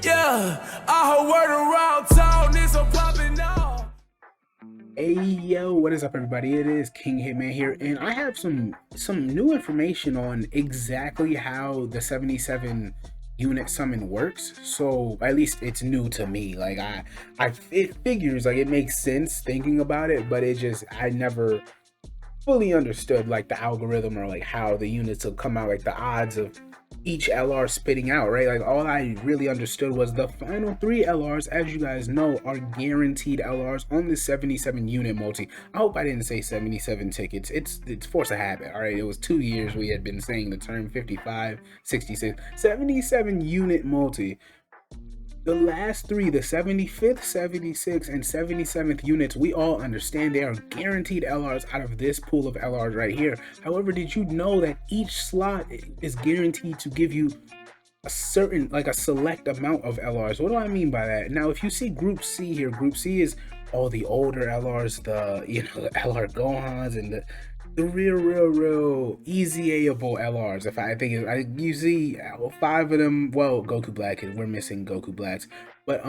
Yeah, I heard word around town is a poppin' off. Hey yo, what is up everybody? It is King Hitman here, and I have some new information on exactly how the 77 unit summon works. So at least it's new to me. Like it figures, like it makes sense thinking about it, but I never fully understood like the algorithm or like how the units will come out, like the odds of each LR spitting out, right? Like all I really understood was the final three LRs, as you guys know, are guaranteed LRs on the 77 unit multi. I hope I didn't say 77 tickets. It's force of habit. All right, it was 2 years we had been saying the term 55, 66, 77 unit multi. The last three, the 75th, 76th, and 77th units, we all understand they are guaranteed LRs out of this pool of LRs right here. However, did you know that each slot is guaranteed to give you a certain, like a select amount of LRs? What do I mean by that? Now, if you see Group C here, Group C is all the older LRs, the LR Gohans and the real easy-able LRs. If I think you see five of them. Well, Goku Black, we're missing Goku Blacks, but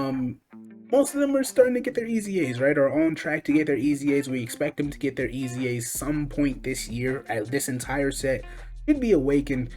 most of them are starting to get their easy A's, right? Are on track to get their easy A's. We expect them to get their easy A's some point this year. This entire set should be awakened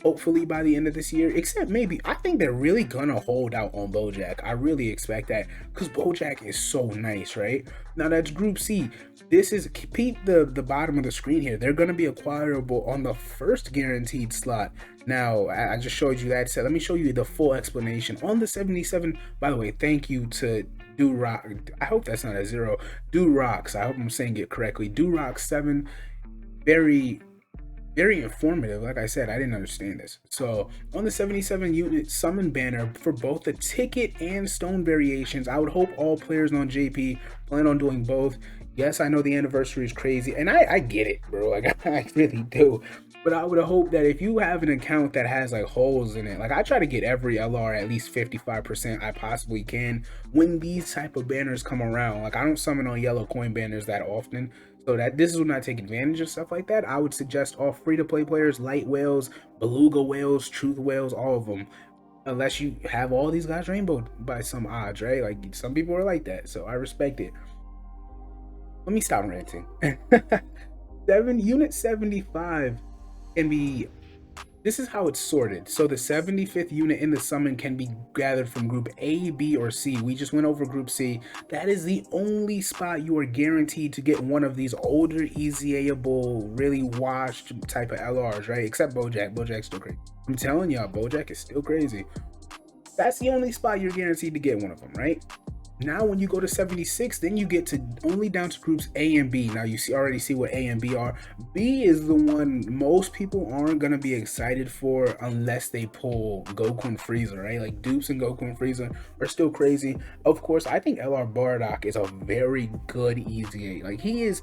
hopefully by the end of this year, except maybe I think they're really gonna hold out on Bojack. I really expect that because Bojack is so nice, right? Now that's Group C. This is, peep the bottom of the screen here. They're gonna be acquirable on the first guaranteed slot. Now I just showed you that set. Let me show you the full explanation on the 77. By the way, thank you to Do Rock. I hope that's not a zero. Do Rocks. I hope I'm saying it correctly. Do Rock 7. Very informative. Like I said, I didn't understand this. So on the 77 unit summon banner for both the ticket and stone variations, I would hope all players on JP plan on doing both. Yes, I know the anniversary is crazy, and I get it, bro. Like I really do. But I would hope that if you have an account that has like holes in it, like I try to get every LR at least 55% I possibly can when these type of banners come around. Like I don't summon on yellow coin banners that often, so that this is when I take advantage of stuff like that. I would suggest all free-to-play players, light whales, beluga whales, truth whales, all of them, unless you have all these guys rainbowed by some odds, right? Like some people are like that, so I respect it. Let me stop ranting. Unit 75 can be, this is how it's sorted. So the 75th unit in the summon can be gathered from Group A, B, or C. We just went over Group C. That is the only spot you are guaranteed to get one of these older, easy-able, really washed type of LRs, right? Except Bojack. Bojack's still crazy. I'm telling y'all, Bojack is still crazy. That's the only spot you're guaranteed to get one of them, right? Now when you go to 76, then you get to only down to groups A and B. Now you already see what A and B are. B is the one most people aren't gonna be excited for unless they pull Goku and Frieza, right? Like dupes and Goku and Frieza are still crazy. Of course, I think LR Bardock is a very good easy A. Like he's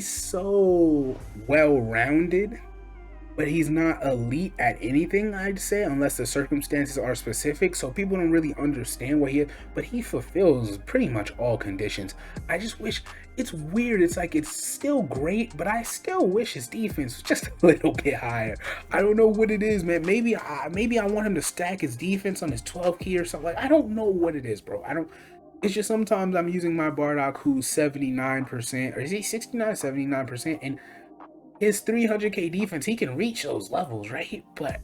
so well-rounded, but he's not elite at anything, I'd say, unless the circumstances are specific, so people don't really understand what he is, but he fulfills pretty much all conditions. I just wish, it's weird, it's like it's still great, but I still wish his defense was just a little bit higher. I don't know what it is, man. Maybe I want him to stack his defense on his 12 key or something. Like, I don't know what it is, bro. It's just sometimes I'm using my Bardock who's 79%, or is he 69, 79%, and his 300k defense, he can reach those levels, right? But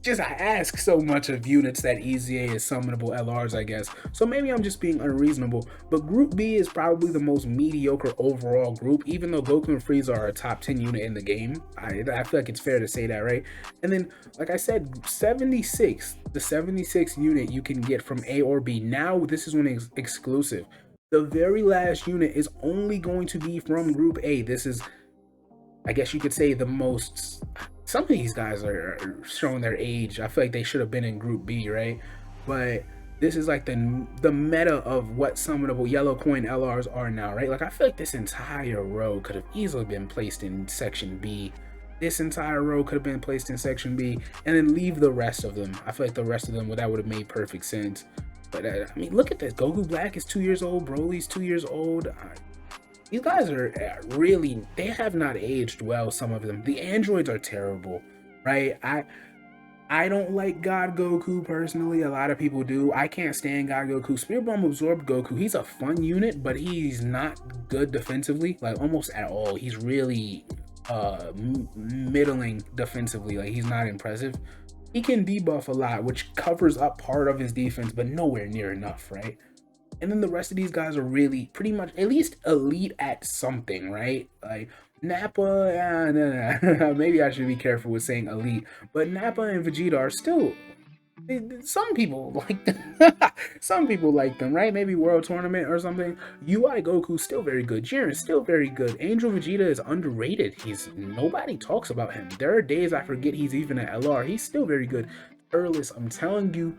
just I ask so much of units that EZA is summonable LRs, I guess. So maybe I'm just being unreasonable. But Group B is probably the most mediocre overall group, even though Goku and Frieza are a top 10 unit in the game. I feel like it's fair to say that, right? And then, like I said, 76, the 76 unit you can get from A or B. Now, this is one exclusive. The very last unit is only going to be from Group A. This is, I guess you could say, the most, some of these guys are showing their age. I feel like they should have been in Group B, right? But this is like the meta of what summonable yellow coin LRs are now, right? Like I feel like this entire row could have easily been placed in Section B. This entire row could have been placed in Section B, and then leave the rest of them. I feel like the rest of them, well, that would have made perfect sense. But I mean, look at this. Goku Black is 2 years old. Broly's 2 years old. These guys are really, they have not aged well, some of them. The androids are terrible, right? I don't like God Goku personally. A lot of people do. I can't stand God Goku. Spirit Bomb Absorbed Goku, he's a fun unit, but he's not good defensively, like almost at all. He's really middling defensively. Like, he's not impressive. He can debuff a lot, which covers up part of his defense, but nowhere near enough, right? And then the rest of these guys are really pretty much at least elite at something, right? Like Nappa, no. Maybe I should be careful with saying elite, but Nappa and Vegeta are still. Some people like them. Some people like them, right? Maybe World Tournament or something. UI Goku's still very good. Jiren's still very good. Angel Vegeta is underrated. Nobody talks about him. There are days I forget he's even an LR. He's still very good. Turles, I'm telling you,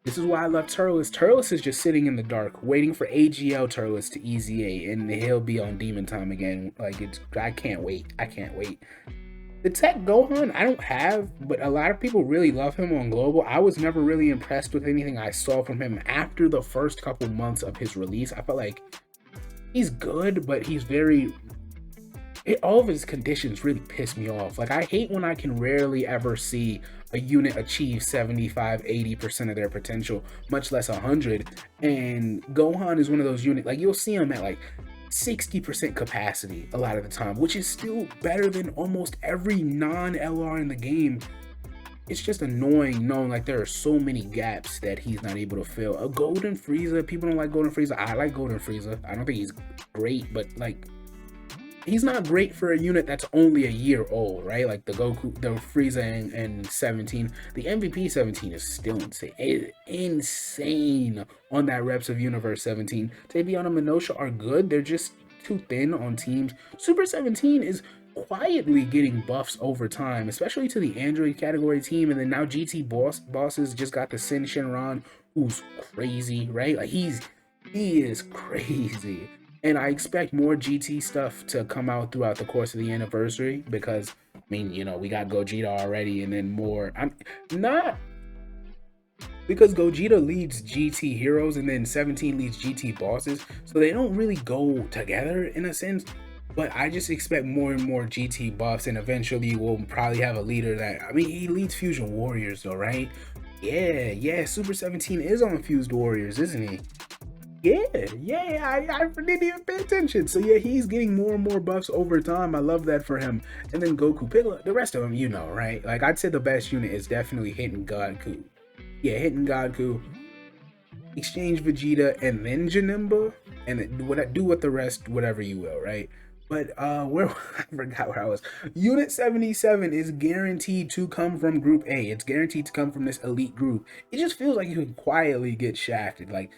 this is why I love Turles. Turles is just sitting in the dark, waiting for AGL Turles to EZA, and he'll be on Demon Time again. Like, I can't wait. I can't wait. The Tech Gohan, I don't have, but a lot of people really love him on Global. I was never really impressed with anything I saw from him after the first couple months of his release. I felt like he's good, but he's very... all of his conditions really piss me off. Like, I hate when I can rarely ever see a unit achieve 75-80% of their potential, much less 100. And Gohan is one of those units, like, you'll see him at like 60% capacity a lot of the time, which is still better than almost every non-LR in the game. It's just annoying knowing like there are so many gaps that he's not able to fill. A Golden Frieza, people don't like Golden Frieza. I like Golden Frieza. I don't think he's great, but like, he's not great for a unit that's only a year old, right? Like the Goku, the Frieza and 17. The MVP 17 is still insane. It's insane on that Reps of Universe 17. Tabiana and Minosha are good. They're just too thin on teams. Super 17 is quietly getting buffs over time, especially to the Android category team. And then now GT bosses just got the Sin Shenron, who's crazy, right? Like, he is crazy. And I expect more GT stuff to come out throughout the course of the anniversary because, I mean, you know, we got Gogeta already, and then more. I'm not, because Gogeta leads GT heroes and then 17 leads GT bosses, so they don't really go together in a sense. But I just expect more and more GT buffs, and eventually we'll probably have a leader that, I mean, he leads Fusion Warriors though, right? Yeah, Super 17 is on Fused Warriors, isn't he? Yeah, I didn't even pay attention. So yeah, he's getting more and more buffs over time. I love that for him. And then Goku, Piccolo, the rest of them, you know, right? Like, I'd say the best unit is definitely Hidden Godku. Yeah, Hidden Godku, Exchange Vegeta, and then Janemba, and do with the rest whatever you will, right? But where I forgot where I was. Unit 77 is guaranteed to come from Group A. It's guaranteed to come from this elite group. It just feels like you can quietly get shafted. Like,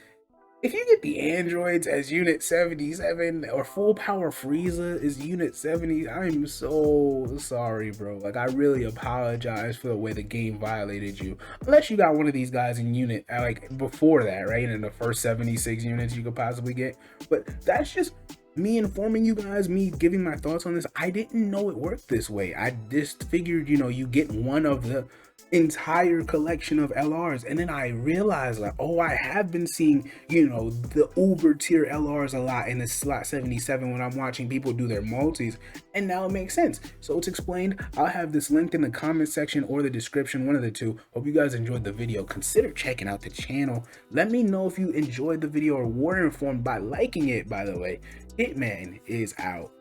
if you get the androids as Unit 77 or Full Power Frieza is Unit 70, I'm so sorry, bro. Like, I really apologize for the way the game violated you. Unless you got one of these guys in unit, like, before that, right? In the first 76 units you could possibly get. But that's just me informing you guys, me giving my thoughts on this. I didn't know it worked this way. I just figured, you know, you get one of the entire collection of LRs, and then I realized, like, oh, I have been seeing, you know, the uber tier LRs a lot in the slot 77 when I'm watching people do their multis, and now it makes sense. So it's explained. I'll have this linked in the comment section or the description, one of the two. Hope you guys enjoyed the video. Consider checking out the channel. Let me know if you enjoyed the video or were informed by liking it. By the way, Hitman is out.